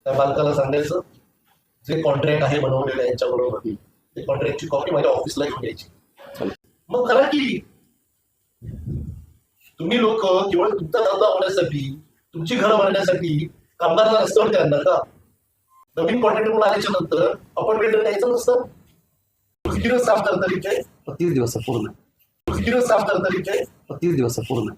त्या मालकाला सांगायचं जे कॉन्ट्रॅक्ट आहे बनवलेलं यांच्याबरोबर ते कॉन्ट्रॅक्टची कॉपी माझ्या ऑफिसला घेऊन यायची. मग करा की तुम्ही लोक केवळ तुमचा धंदा होण्यासाठी तुमची घरं भरण्यासाठी कामगारांना रस्त्यावरती आणणार का? नवीन कॉन्ट्रॅक्ट म्हणून आल्याच्या नंतर अपॉइंटमेंट द्यायचं नसतं. किती दिवस काम करता इथे? 30 दिवस पूर्ण. किती दिवस काम करता इथे? 30 दिवस पूर्ण.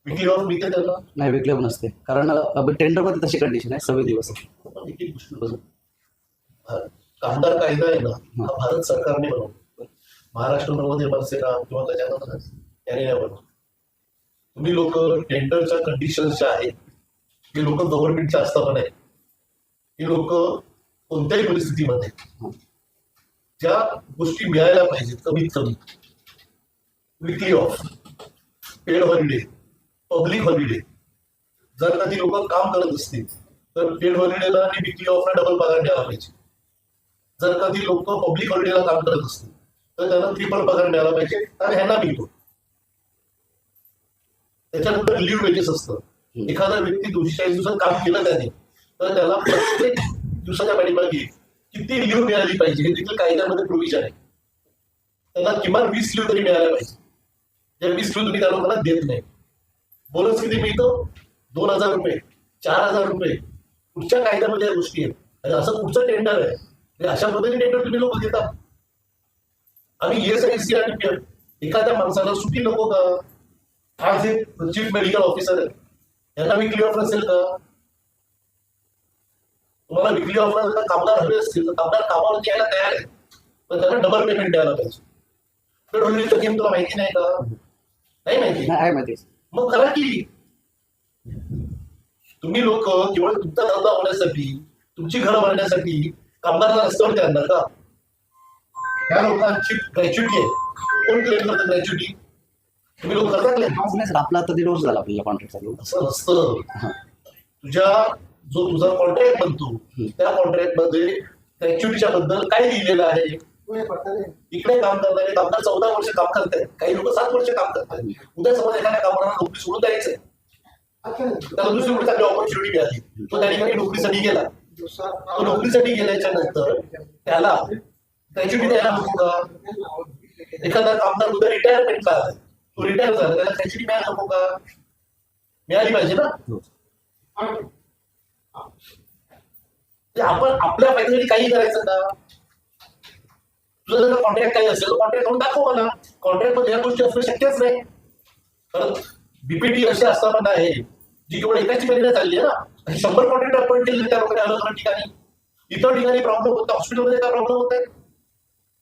विकली ऑफ मिळते त्याला नाही विकले पण नसते, कारण टेंडर मध्ये तशी कंडिशन आहे 26 दिवस. कामगार कायदा आहे ना हा भारत सरकारने बनवला. महाराष्ट्र नवनिर्माण सेना किंवा त्याच्यानंतर त्याने नाही बनवलं. तुम्ही लोक टेंडरच्या कंडिशन्स ज्या आहेत हे लोक गव्हर्नमेंटच्या आस्थापन आहे. हे लोक कोणत्याही परिस्थितीमध्ये ज्या गोष्टी मिळायला पाहिजेत कमीत कमी weekly off, paid holiday, public holiday, जर का ती लोक काम करत असतील तर पेड हॉलिडेला आणि विकली ऑफला डबल पगार द्यायला पाहिजे. जर का ती लोक पब्लिक हॉलिडेला काम करत असतील तर त्यांना ट्रिपल पगार मिळाला पाहिजे आणि ह्यांना मिळतो. त्याच्यानंतर लिव्ह वेजेस असतं. एखादा व्यक्ती 240 दिवसात काम केलं त्याने तर त्याला प्रत्येक दिवसाच्या पाठीमागे किती लिव्ह मिळाली पाहिजे हे देखील कायद्यामध्ये प्रोव्हिजन आहे. त्यांना किमान 20 लिव्ह तरी मिळायला पाहिजे. त्या 20 लिव्ह तुम्ही त्या लोकांना देत नाही. बोनस किती मिळतो? 2000 रुपये, 4000 रुपये. पुढच्या कायद्यामध्ये या गोष्टी आहेत. आणि असं पुढचं टेंडर आहे. अशा पद्धतीने टेंडर तुम्ही लोक देतात. आम्ही ESIC आणि एखाद्या माणसाला सुट्टी नको का? आज हे चीफ मेडिकल ऑफिसर आहे, यांना विकली ऑफ नसेल का? तुम्हाला विकली ऑफ जर कामगार हवे असतील तर कामगार कामावरती यायला तयार आहे, पण त्यांना डबल पेमेंट द्यायला पाहिजे. पेड हॉलिडेचा गेम तुला माहिती नाही का? नाही माहिती? आहे माहिती. मग करा की तुम्ही लोक केवळ तुमचा धंदा होण्यासाठी तुमची घरं भरण्यासाठी कामगारांना रस्त्यावरती आणणार का? या लोकांची ग्रॅच्युटी आहे. कोण क्लेम करतं ग्रॅच्युटी? तुम्ही लोक करता क्लेम? आपला आता 1.5 वर्ष झाला आपल्याला कॉन्ट्रॅक्ट चालू. असं नसतं. तुझा कॉन्ट्रॅक्ट बनतो त्या कॉन्ट्रॅक्ट मध्ये ग्रॅच्युटीच्या बद्दल काय लिहिलेलं आहे? इकडे काम करणारे कामगार 14 वर्ष काम करतात, काही लोक 7 वर्ष काम करतात. उद्या समज एखाद्या कामगारांना नोकरी सोडून द्यायचंय, त्याला दुसरी कुठे चांगली ऑपॉर्च्युनिटी मिळाली, तो त्या ठिकाणी नोकरीसाठी गेला. तो नोकरीसाठी गेल्याच्या नंतर त्याला ग्रॅच्युटी द्यायला नको का? एखादा कामगार उद्या रिटायरमेंटला आला, तो रिटायर झाला, त्याला ग्रॅच्युटी मिळायला नको का? मिळाली पाहिजे ना. आपण आपल्या फायद्यासाठी काही करायचं का? तुझं जर कॉन्ट्रॅक्ट काही असेल कॉन्ट्रॅक्ट करून दाखव मला. कॉन्ट्रॅक्ट मध्ये या गोष्टी असणं शक्यच नाही. कारण बीपीटी अशी आस्थापना आहे जी केवळ एकाची महिन्यात चालली आहे ना. 100 कॉन्ट्रॅक्ट अपॉइंट केले त्या लोकांनी अलग अलग ठिकाणी. इतर ठिकाणी प्रॉब्लेम होता, हॉस्पिटलमध्ये काय प्रॉब्लेम होत आहे?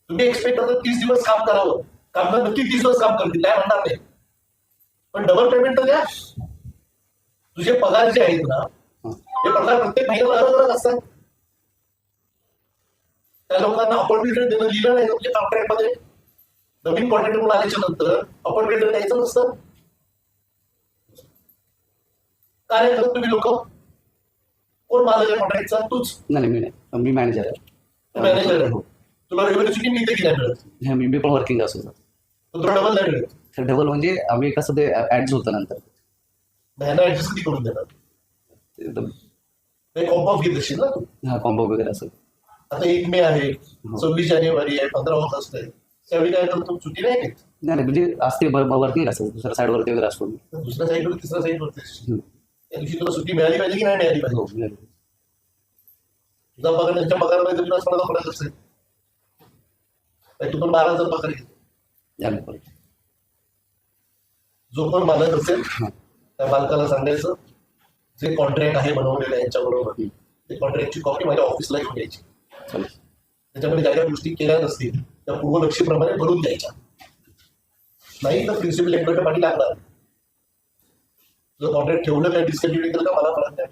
तुम्ही एक्सपेक्ट करता 30 दिवस काम करावं, कामगार नक्की 30 दिवस काम करतील, काय म्हणणार नाही, पण डबल पेमेंट तर द्या. तुझे पगार जे आहेत ना हे पगार प्रत्येक महिन्याला अलग अलग असतात. त्या लोकांना अपॉइंटमेंट देणं लिहिलं नाही तुमच्या कॉन्ट्रॅक्ट मध्ये. नवीन कॉन्ट्रॅक्ट म्हणून आल्याच्या नंतर अपॉइंटमेंट द्यायचं नसतं. काय करत तुम्ही लोक? कोण मालक आहे कॉन्ट्रॅक्टचा? तूच? नाही मी मॅनेजर आहे. मॅनेजर आहे. तुला रेग्युलर सुट्टी मिळते की नाही मिळत? मी पण वर्किंग असतो सर. तुला डबल नाही मिळत? डबल म्हणजे आम्ही कसं ते ऍड होतं नंतर ह्यांना ऍडजस्ट किती करून देणार? कॉम्प ऑफ घेत असशील ना तू? हा कॉम्बो वगैरे असं. आता 1 मे आहे, 26 जानेवारी आहे, 15 ऑगस्ट आहे, त्यावेळी काय तर तू सुट्टी नाही घेत? नाही म्हणजे असते वर्किंग असतं, दुसऱ्या साईडवरती वगैरे असतो. दुसऱ्या साईडवर तिसऱ्या साईडवरती त्या दिवशी तुला सुट्टी मिळाली पाहिजे की नाही मिळाली पाहिजे? तुझा पगार त्यांच्या पगारामध्ये तुला स्वतःचा पडत असेल, तू पण 12,000 पगार घेत. जो पण मालक असेल त्या मालकाला सांगायचं जे कॉन्ट्रॅक्ट आहे बनवलेलं आहे यांच्याबरोबर ते कॉन्ट्रॅक्टची कॉपी माझ्या ऑफिसला घेऊन यायची. त्याच्यामध्ये ज्या ज्या गोष्टी केल्या नसतील त्या पूर्वलक्षीप्रमाणे भरून द्यायच्या. नाही तर प्रिन्सिपल लेटरच्या पाठी लागणार. जर कॉन्ट्रॅक्ट ठेवलं काय डिस्कंटिन्यू केलं का मला कळत नाही.